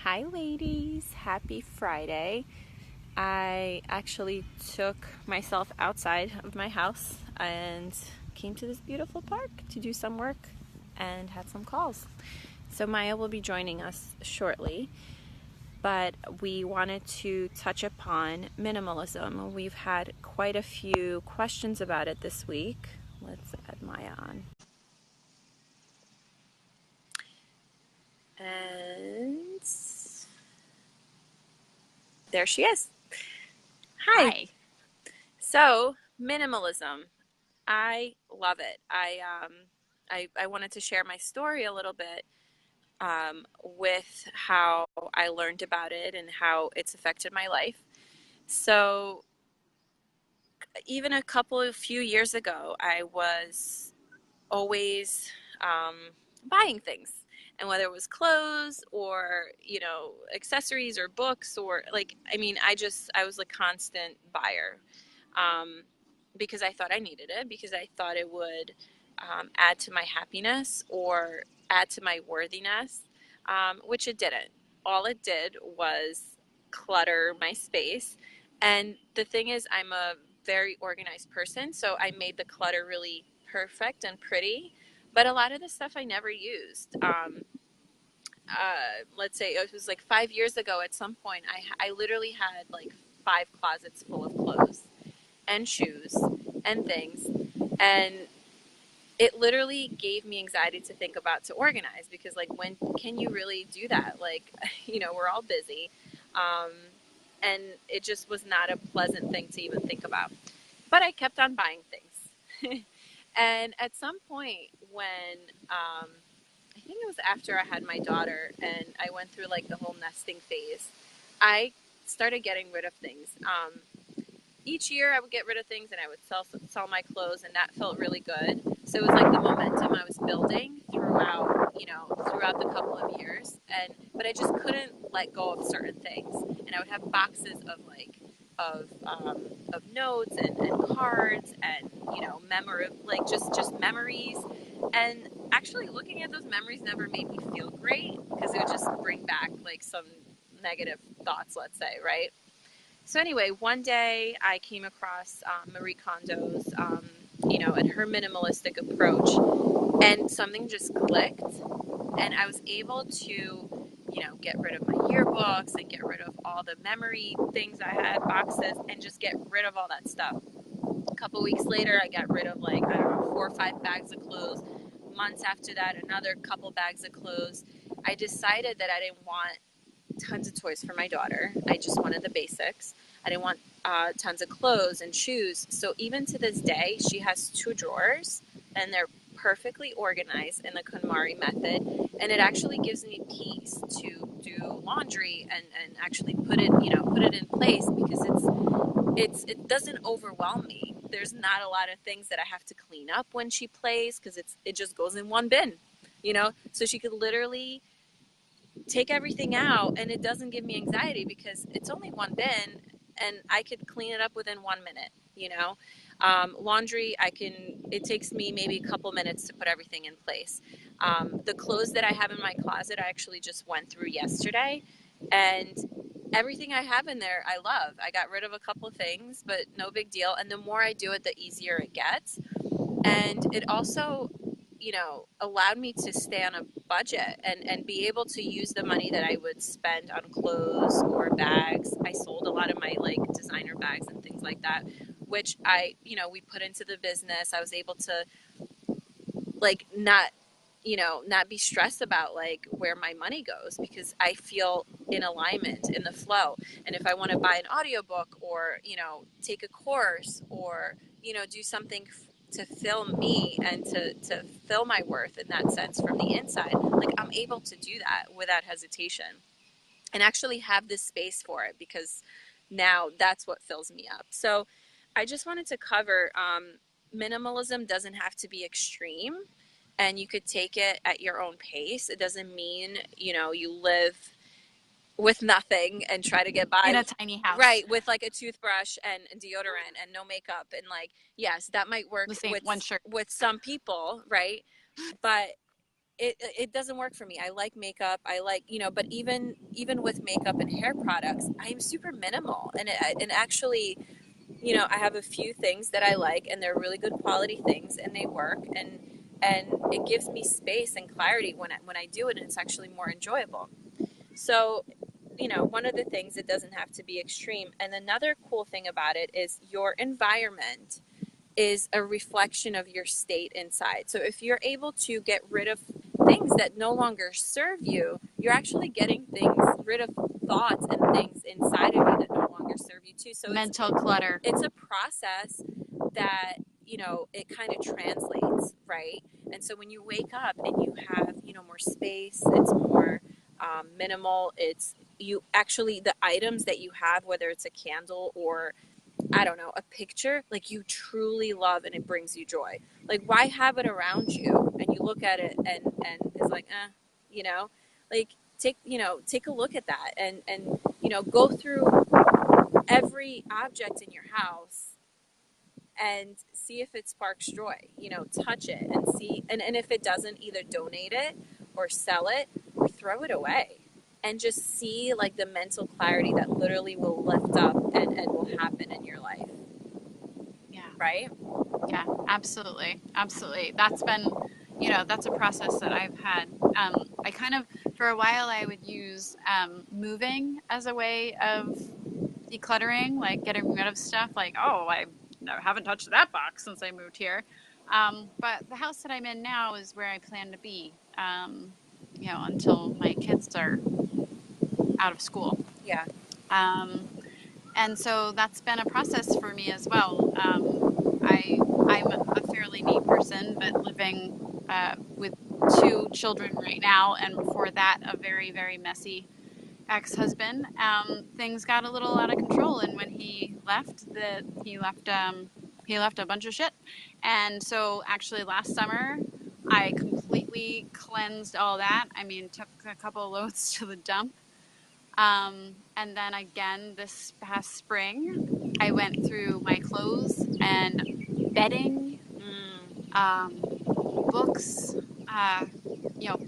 Hi, ladies. Happy Friday. I actually took myself outside of my house and came to this beautiful park to do some work and had some calls. So, Maya will be joining us shortly, but we wanted to touch upon minimalism. We've had quite a few questions about it this week. Let's add Maya on. And there she is. Hi. Hi. So, minimalism. I love it. I wanted to share my story a little bit with how I learned about it and how it's affected my life. So, even a few years ago, I was always buying things. And whether it was clothes or, accessories or books or I was a constant buyer. Um, because I thought I needed it, because I thought it would add to my happiness or add to my worthiness, which it didn't. All it did was clutter my space. And the thing is, I'm a very organized person, so I made the clutter really perfect and pretty. But a lot of the stuff I never used. Let's say it was like 5 years ago at some point, I literally had like five closets full of clothes and shoes and things. And it literally gave me anxiety to think about to organize because, like, when can you really do that? Like, we're all busy. Um, and it just was not a pleasant thing to even think about. But I kept on buying things. And at some point, when I think it was after I had my daughter and I went through like the whole nesting phase, I started getting rid of things. Each year I would get rid of things and I would sell my clothes, and that felt really good. So it was like the momentum I was building throughout the couple of years, and but I just couldn't let go of certain things, and I would have boxes of of notes and cards and just memories, and actually looking at those memories never made me feel great because it would just bring back like some negative thoughts, let's say, right? So anyway, one day I came across Marie Kondo's, and her minimalistic approach, and something just clicked, and I was able to, get rid of my yearbooks and get rid of all the memory things I had, boxes, and just get rid of all that stuff. A couple weeks later, I got rid of like, I don't know, 4 or 5 bags of clothes. Months after that, another couple bags of clothes. I decided that I didn't want tons of toys for my daughter. I just wanted the basics. I didn't want tons of clothes and shoes. So even to this day, she has 2 drawers, and they're perfectly organized in the KonMari method. And it actually gives me peace to do laundry and actually put it in place because it doesn't overwhelm me. There's not a lot of things that I have to clean up when she plays because it just goes in one bin, So she could literally take everything out, and it doesn't give me anxiety because it's only one bin and I could clean it up within 1 minute. Laundry, it takes me maybe a couple minutes to put everything in place. The clothes that I have in my closet I actually just went through yesterday, and everything I have in there I love. I got rid of a couple of things, but no big deal, and the more I do it, the easier it gets. And it also, allowed me to stay on a budget and be able to use the money that I would spend on clothes or bags. I sold a lot of my like designer bags and things like that, which we put into the business. I was able to like not be stressed about like where my money goes because I feel in alignment in the flow. And if I want to buy an audiobook or, take a course or, do something to fill me and to fill my worth in that sense from the inside, like I'm able to do that without hesitation and actually have this space for it because now that's what fills me up. So I just wanted to cover minimalism doesn't have to be extreme, and you could take it at your own pace. It doesn't mean, you live with nothing and try to get In by, a tiny house. right, with like a toothbrush and deodorant and no makeup, and like, yes, that might work The same one shirt. with some people, right? But it doesn't work for me. I like makeup. I like, but even with makeup and hair products, I'm super minimal. And actually, I have a few things that I like, and they're really good quality things, and they work, and it gives me space and clarity when I do it, and it's actually more enjoyable. So, one of the things, it doesn't have to be extreme. And another cool thing about it is your environment is a reflection of your state inside. So if you're able to get rid of things that no longer serve you, you're actually getting rid of thoughts and things inside of you that no longer serve you too. So mental clutter. It's a process that, it kind of translates, right? And so when you wake up and you have, more space, it's more minimal. It's you actually, the items that you have, whether it's a candle or, I don't know, a picture, like you truly love and it brings you joy. Like, why have it around you and you look at it and it's like, you know, like take a look at that and go through every object in your house and see if it sparks joy. Touch it and see, and if it doesn't, either donate it or sell it or throw it away. And just see like the mental clarity that literally will lift up and will happen in your life. Yeah. Right? Yeah, absolutely. Absolutely. That's been, that's a process that I've had. I kind of, for a while, I would use moving as a way of decluttering, like getting rid of stuff. Like, oh, I haven't touched that box since I moved here. But the house that I'm in now is where I plan to be, until my kids are out of school. Yeah. Um, and so that's been a process for me as well. I'm a fairly neat person, but living with two children right now, and before that, a very, very messy ex-husband, things got a little out of control. And when he left, he left a bunch of shit. And so actually last summer, I completely cleansed all that. I mean, took a couple of loads to the dump. And then again, this past spring, I went through my clothes and bedding, books,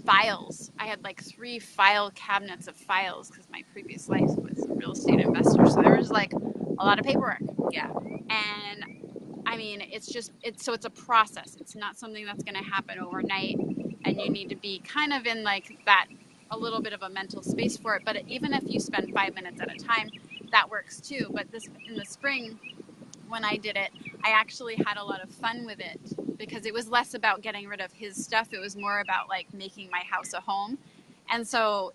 files. I had like 3 file cabinets of files because my previous life was a real estate investor. So there was like a lot of paperwork. Yeah. And I mean, it's a process. It's not something that's going to happen overnight. And you need to be kind of in like that, a little bit of a mental space for it. But even if you spend 5 minutes at a time, that works too. But in the spring, when I did it, I actually had a lot of fun with it because it was less about getting rid of his stuff. It was more about like making my house a home. And so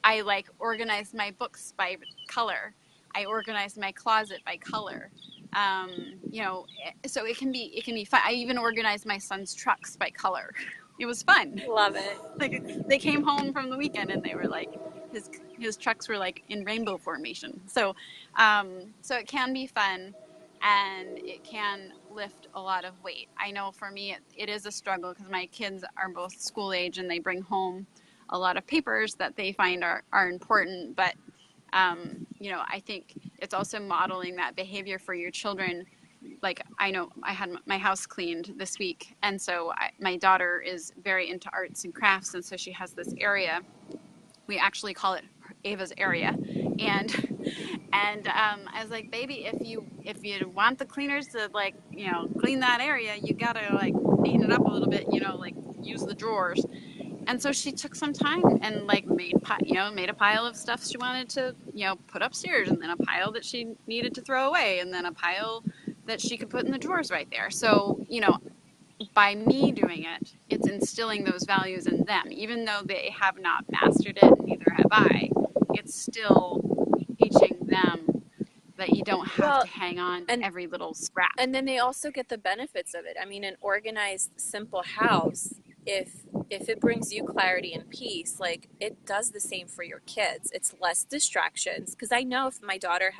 I like organized my books by color. I organized my closet by color. So it can be fun. I even organized my son's trucks by color. It was fun. Love it. Like they came home from the weekend and they were like, his trucks were like in rainbow formation. So it can be fun. And it can lift a lot of weight. I know for me, it is a struggle because my kids are both school age and they bring home a lot of papers that they find are important. But, I think it's also modeling that behavior for your children. Like I know I had my house cleaned this week. And so my daughter is very into arts and crafts. And so she has this area. We actually call it Ava's area. And I was like, baby, if you want the cleaners to like, clean that area, you gotta like neaten it up a little bit, like use the drawers. And so she took some time and like made a pile of stuff she wanted to, put upstairs, and then a pile that she needed to throw away, and then a pile that she could put in the drawers right there. So, by me doing it, it's instilling those values in them, even though they have not mastered it, and neither have I. It's still teaching them that you don't have to hang on to every little scrap. And then they also get the benefits of it. I mean, an organized, simple house, if it brings you clarity and peace, like it does the same for your kids. It's less distractions. Because I know if my daughter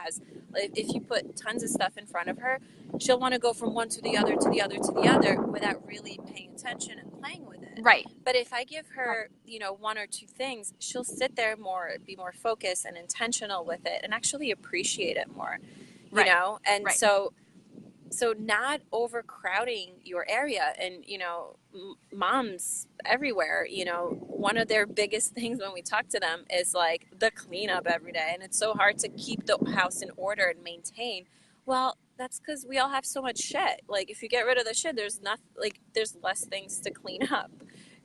if you put tons of stuff in front of her, she'll want to go from one to the other to the other to the other without really paying attention and playing with it. Right. But if I give her, 1 or 2 things, she'll sit there more, be more focused and intentional with it, and actually appreciate it more. And so So not overcrowding your area, and moms everywhere, one of their biggest things when we talk to them is like the cleanup every day, and it's so hard to keep the house in order and maintain. Well, that's because we all have so much shit. Like if you get rid of the shit, there's not like there's less things to clean up,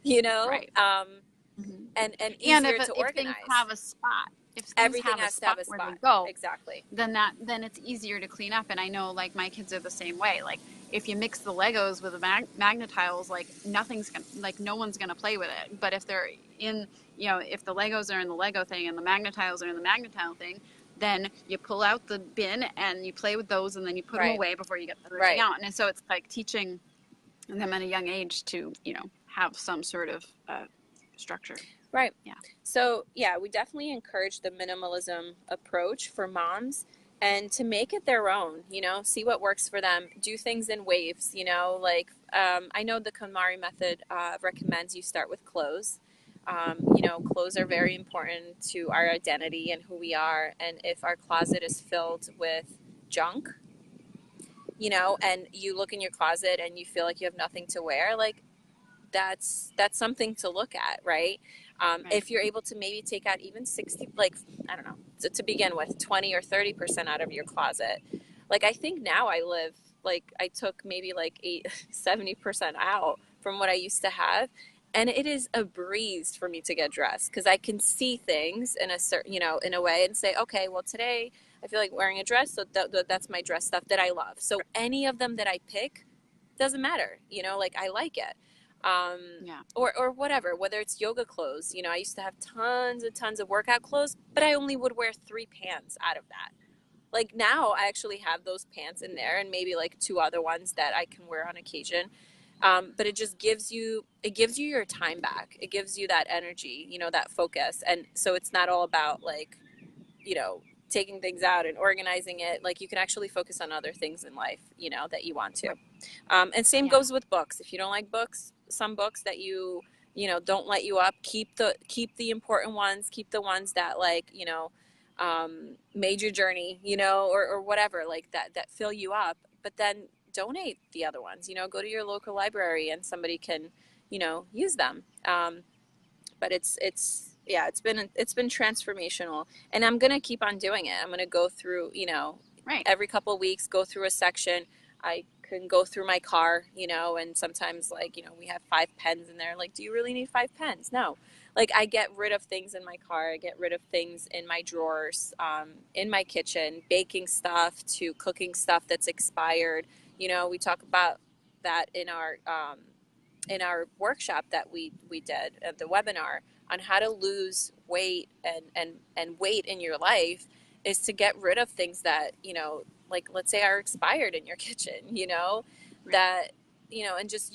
you know, Right. Hmm. and And easier to if things organize. have a spot, if things Everything have a has to have spot a where they spot. go, Exactly. then it's easier to clean up. And I know like my kids are the same way. Like if you mix the Legos with the magnet tiles, like nothing's gonna, like no one's gonna play with it. But if they're in, if the Legos are in the Lego thing and the magnet tiles are in the magnet tile thing, then you pull out the bin and you play with those, and then you put them Right. away before you get everything Right. out. And so it's like teaching them at a young age to, have some sort of structure. Right. Yeah. So, yeah, we definitely encourage the minimalism approach for moms and to make it their own, see what works for them, do things in waves, like I know the KonMari method recommends you start with clothes. Clothes are very important to our identity and who we are. And if our closet is filled with junk, and you look in your closet and you feel like you have nothing to wear, like that's something to look at, right? Right. If you're able to maybe take out even 60, like I don't know, to begin with 20 or 30% out of your closet. Like I think now I live like I took maybe like 70% out from what I used to have, and it is a breeze for me to get dressed because I can see things in a certain, in a way and say, okay, well today I feel like wearing a dress, so that's my dress stuff that I love. So any of them that I pick doesn't matter, like I like it. Yeah. Or whatever, whether it's yoga clothes. I used to have tons and tons of workout clothes, but I only would wear 3 pants out of that. Like now I actually have those pants in there and maybe like 2 other ones that I can wear on occasion. But it gives you your time back. It gives you that energy, that focus. And so it's not all about like, you know, taking things out and organizing it. Like you can actually focus on other things in life, that you want to. Right. And same Yeah. goes with books. If you don't like books, some books that don't let you up, keep the important ones, keep the ones that like, made your journey, or whatever, like that fill you up. But then donate the other ones, go to your local library and somebody can, use them. But it's yeah, it's been transformational, and I'm gonna keep on doing it. I'm gonna go through, Right. every couple of weeks, go through a section. I can go through my car, and sometimes like, we have 5 pens in there. Like, do you really need 5 pens? No. Like I get rid of things in my car. I get rid of things in my drawers, in my kitchen, baking stuff to cooking stuff that's expired. We talk about that in our workshop that we did at the webinar on how to lose weight and weight in your life is to get rid of things that, like let's say are expired in your kitchen, Right. that, and just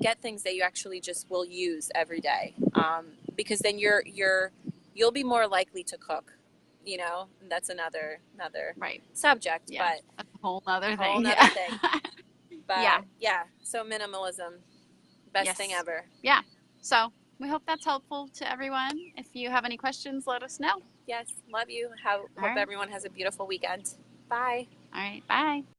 get things that you actually just will use every day. Because then you'll be more likely to cook, that's another Right. subject, Yeah. but That's a whole other a whole thing. nother Yeah. thing. Yeah. But yeah, so minimalism, best thing Yes. ever. Yeah. So we hope that's helpful to everyone. If you have any questions, let us know. Yes, love you. All Hope right. everyone has a beautiful weekend. Bye. All right. Bye.